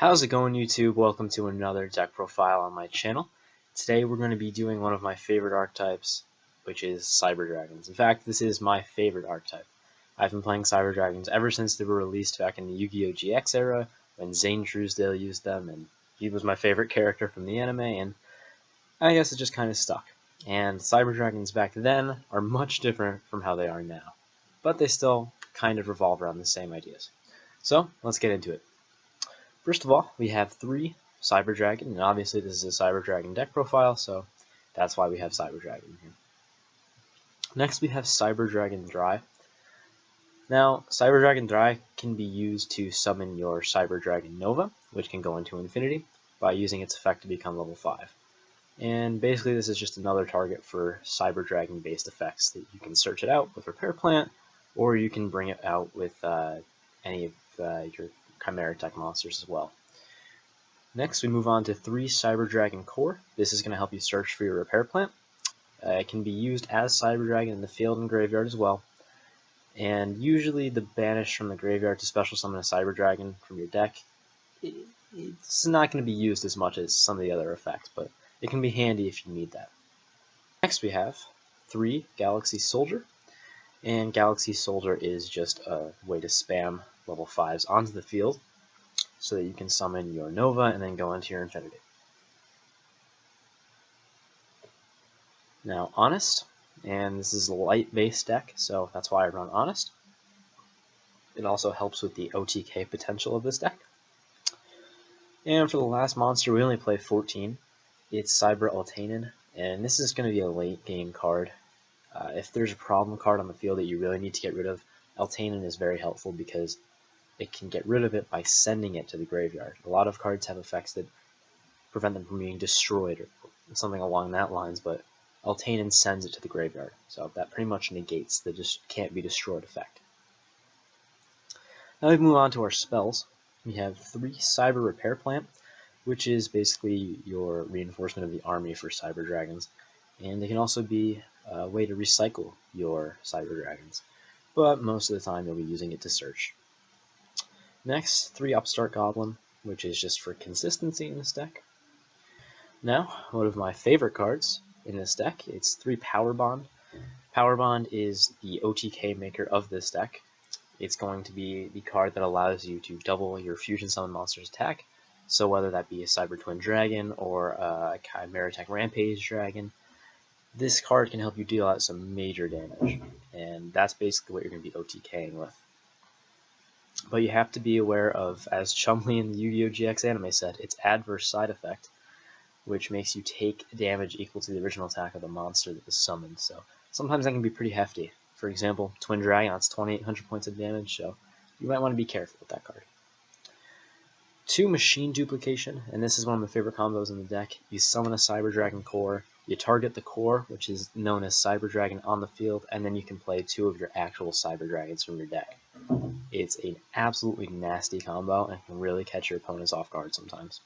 How's it going, YouTube? Welcome to another deck profile on my channel. Today we're going to be doing one of my favorite archetypes, which is Cyber Dragons. In fact, this is my favorite archetype. I've been playing Cyber Dragons ever since they were released back in the Yu-Gi-Oh! GX era, when Zane Truesdale used them, and he was my favorite character from the anime, and I guess it just kind of stuck. And Cyber Dragons back then are much different from how they are now, but they still kind of revolve around the same ideas. So, let's get into it. First of all, we have 3 Cyber Dragon, and obviously this is a Cyber Dragon deck profile, so that's why we have Cyber Dragon here. Next we have Cyber Dragon Drei. Now, Cyber Dragon Drei can be used to summon your Cyber Dragon Nova, which can go into infinity, by using its effect to become level 5. And basically this is just another target for Cyber Dragon based effects that you can search it out with Repair Plant, or you can bring it out with any of your Chimeratech monsters as well. Next, we move on to 3 Cyber Dragon Core. This is going to help you search for your Repair Plant. It can be used as Cyber Dragon in the field and graveyard as well. And usually the banish from the graveyard to special summon a Cyber Dragon from your deck, it's not going to be used as much as some of the other effects, but it can be handy if you need that. Next we have 3 Galaxy Soldier. And Galaxy Soldier is just a way to spam level 5s onto the field so that you can summon your Nova and then go into your Infinity. Now Honest, and this is a light based deck, so that's why I run Honest. It also helps with the OTK potential of this deck. And for the last monster, we only play 14. It's Cyber Eltanin, and this is going to be a late game card. If there's a problem card on the field that you really need to get rid of, Eltanin is very helpful because it can get rid of it by sending it to the graveyard. A lot of cards have effects that prevent them from being destroyed or something along that lines, but Eltanin sends it to the graveyard. So that pretty much negates the just can't be destroyed effect. Now we move on to our spells. We have 3 Cyber Repair Plant, which is basically your reinforcement of the army for Cyber Dragons. And they can also be a way to recycle your Cyber Dragons, but most of the time you'll be using it to search. Next, 3 Upstart Goblin, which is just for consistency in this deck. Now, one of my favorite cards in this deck, it's 3 Power Bond. Power Bond is the OTK maker of this deck. It's going to be the card that allows you to double your Fusion Summon monster's attack, so whether that be a Cyber Twin Dragon or a Chimeratech Rampage Dragon, this card can help you deal out some major damage, and that's basically what you're going to be OTKing with. But you have to be aware of, as Chumley in the Yu-Gi-Oh! GX anime said, its adverse side effect, which makes you take damage equal to the original attack of the monster that was summoned. So sometimes that can be pretty hefty. For example, Twin Dragon, it's 2,800 points of damage, so you might want to be careful with that card. 2 Machine Duplication, and this is one of my favorite combos in the deck. You summon a Cyber Dragon Core, you target the core, which is known as Cyber Dragon, on the field, and then you can play 2 of your actual Cyber Dragons from your deck. It's an absolutely nasty combo and can really catch your opponents off guard sometimes.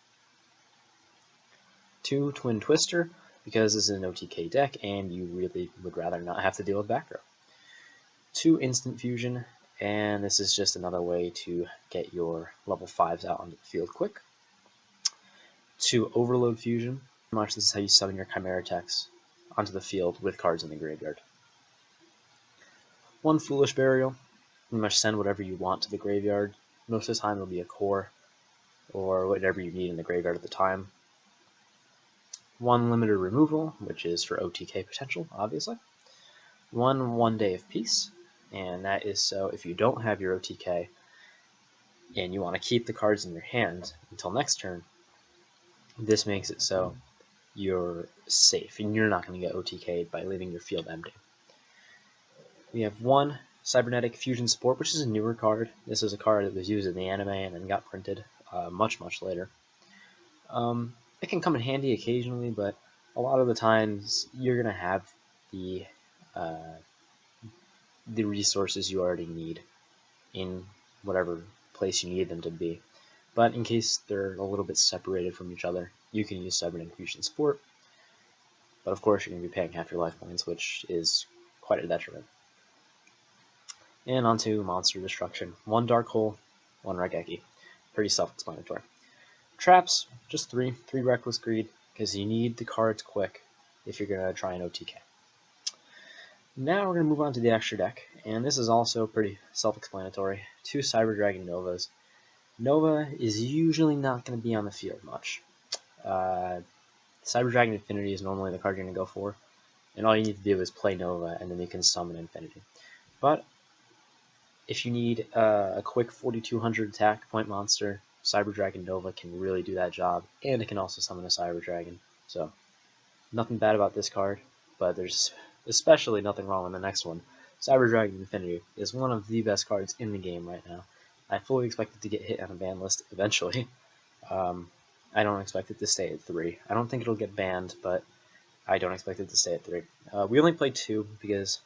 2 Twin Twister, because this is an OTK deck and you really would rather not have to deal with back row. 2 Instant Fusion, and this is just another way to get your level 5s out onto the field quick. 2 Overload Fusion. Pretty much this is how you summon your Chimeratechs onto the field with cards in the graveyard. 1 Foolish Burial. Pretty much send whatever you want to the graveyard. Most of the time it'll be a core or whatever you need in the graveyard at the time. 1 Limited Removal, which is for OTK potential, obviously. 1 Day of Peace, and that is so if you don't have your OTK and you want to keep the cards in your hand until next turn, this makes it so you're safe and you're not going to get OTK'd by leaving your field empty. We have 1 Cybernetic Fusion Support, which is a newer card. This is a card that was used in the anime and then got printed much later. It can come in handy occasionally, but a lot of the times you're going to have the resources you already need in whatever place you need them to be. But in case they're a little bit separated from each other, you can use Cybernetic Fusion Support. But of course you're going to be paying half your life points, which is quite a detriment. And onto Monster Destruction. 1 Dark Hole, 1 Raigeki. Pretty self-explanatory. Traps, just 3 Reckless Greed, because you need the cards quick if you're going to try an OTK. Now we're going to move on to the extra deck, and this is also pretty self-explanatory. 2 Cyber Dragon Novas. Nova is usually not going to be on the field much. Cyber Dragon Infinity is normally the card you're going to go for, and all you need to do is play Nova, and then you can summon Infinity. But if you need a quick 4200 attack point monster, Cyber Dragon Nova can really do that job, and it can also summon a Cyber Dragon. So, nothing bad about this card, but there's especially nothing wrong with the next one. Cyber Dragon Infinity is one of the best cards in the game right now. I fully expect it to get hit on a ban list eventually. I don't expect it to stay at 3. I don't think it'll get banned, but I don't expect it to stay at 3. We only play 2 because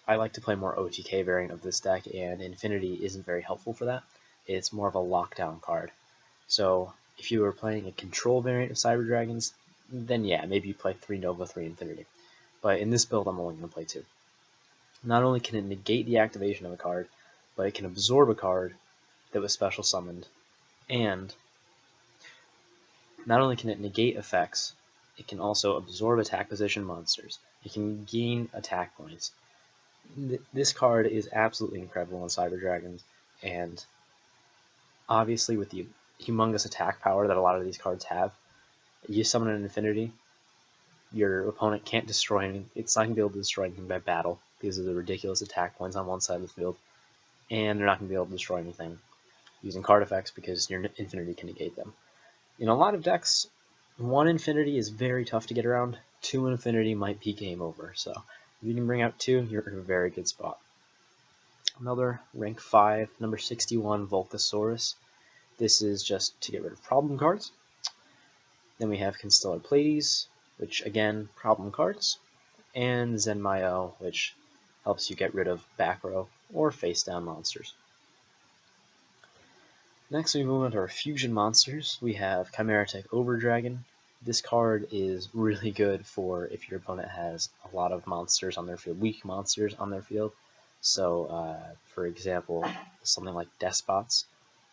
I like to play more OTK variant of this deck, and Infinity isn't very helpful for that. It's more of a lockdown card. So if you were playing a control variant of Cyber Dragons, then yeah, maybe you play 3 Nova, 3 Infinity. But in this build, I'm only going to play 2. Not only can it negate the activation of a card, but it can absorb a card that was special summoned, and not only can it negate effects, it can also absorb attack position monsters. It can gain attack points. This card is absolutely incredible on Cyber Dragons, and obviously with the humongous attack power that a lot of these cards have, you summon an Infinity, your opponent can't destroy anything. It's not going to be able to destroy anything by battle because of the ridiculous attack points on one side of the field, and they're not going to be able to destroy anything using card effects because your Infinity can negate them. In a lot of decks, 1 Infinity is very tough to get around. 2 Infinity might be game over, so if you can bring out 2, you're in a very good spot. Another rank 5, number 61, Volcasaurus. This is just to get rid of problem cards. Then we have Constellar Pleiades, which again, problem cards, and Zenmaioh, which helps you get rid of back row or face down monsters. Next we move on to our fusion monsters. We have Chimeratech Overdragon. This card is really good for if your opponent has a lot of monsters on their field, weak monsters on their field. So, for example, something like Despots,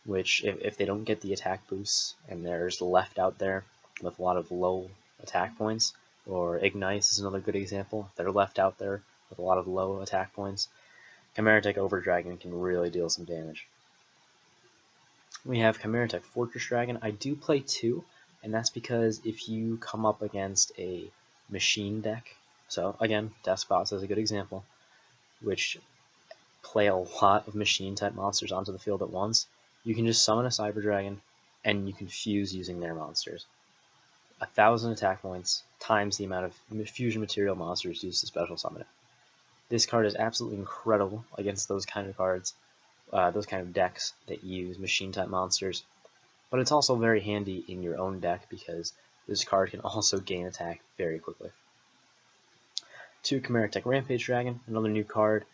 which if they don't get the attack boosts and there's left out there with a lot of low attack points, or Ignites is another good example, if they're left out there with a lot of low attack points, Chimeratech Overdragon can really deal some damage. We have Chimeratech Fortress Dragon. I do play 2, and that's because if you come up against a machine deck, so again, Despots is a good example, which play a lot of machine type monsters onto the field at once, you can just summon a Cyber Dragon and you can fuse using their monsters. 1,000 attack points times the amount of fusion material monsters used to special summon it. This card is absolutely incredible against those kind of cards, those kind of decks that use machine type monsters, but it's also very handy in your own deck because this card can also gain attack very quickly. 2 Chimeratech Rampage Dragon, another new card,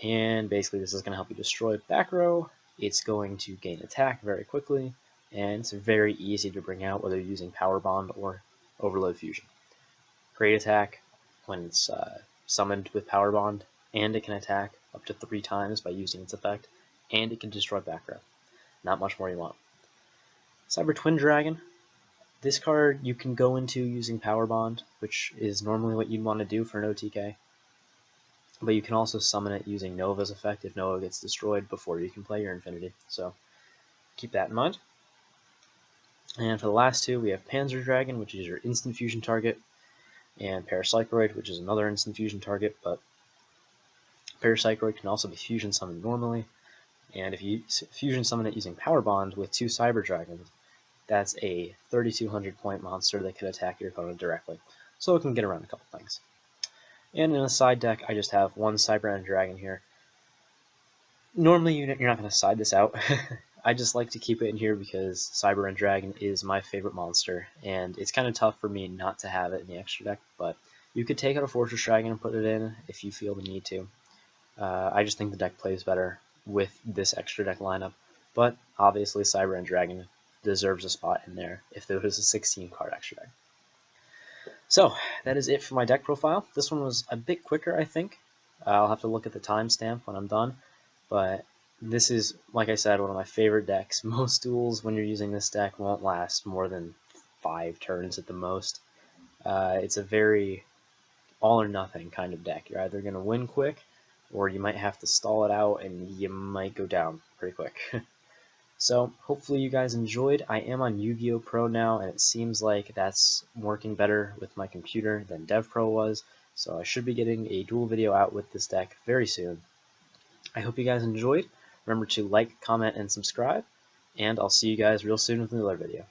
and basically this is going to help you destroy back row. It's going to gain attack very quickly, and it's very easy to bring out whether you're using Power Bond or Overload Fusion. Great attack when it's summoned with Power Bond, and it can attack up to 3 times by using its effect, and it can destroy back row. Not much more you want. Cyber Twin Dragon. This card you can go into using Power Bond, which is normally what you'd want to do for an OTK. But you can also summon it using Nova's effect if Nova gets destroyed before you can play your Infinity. So keep that in mind. And for the last 2, we have Panzer Dragon, which is your instant fusion target, and Pair Cycroid, which is another instant fusion target, but Pair Cycroid can also be fusion summoned normally. And if you fusion summon it using Power Bond with 2 Cyber Dragons, that's a 3,200 point monster that can attack your opponent directly. So it can get around a couple things. And in a side deck, I just have 1 Cyber Dragon here. Normally, you're not going to side this out. I just like to keep it in here because Cyber Dragon is my favorite monster, and it's kind of tough for me not to have it in the extra deck, but you could take out a Fortress Dragon and put it in if you feel the need to. I just think the deck plays better with this extra deck lineup, but obviously Cyber Dragon deserves a spot in there if there was a 16 card extra deck. So that is it for my deck profile. This one was a bit quicker, I think. I'll have to look at the timestamp when I'm done, but This is, like I said, one of my favorite decks. Most duels, when you're using this deck, won't last more than 5 turns at the most. It's a very all or nothing kind of deck. You're either going to win quick, or you might have to stall it out, and you might go down pretty quick. So hopefully you guys enjoyed. I am on Yu-Gi-Oh! Pro now, and it seems like that's working better with my computer than Dev Pro was, so I should be getting a duel video out with this deck very soon. I hope you guys enjoyed. Remember to like, comment, and subscribe, and I'll see you guys real soon with another video.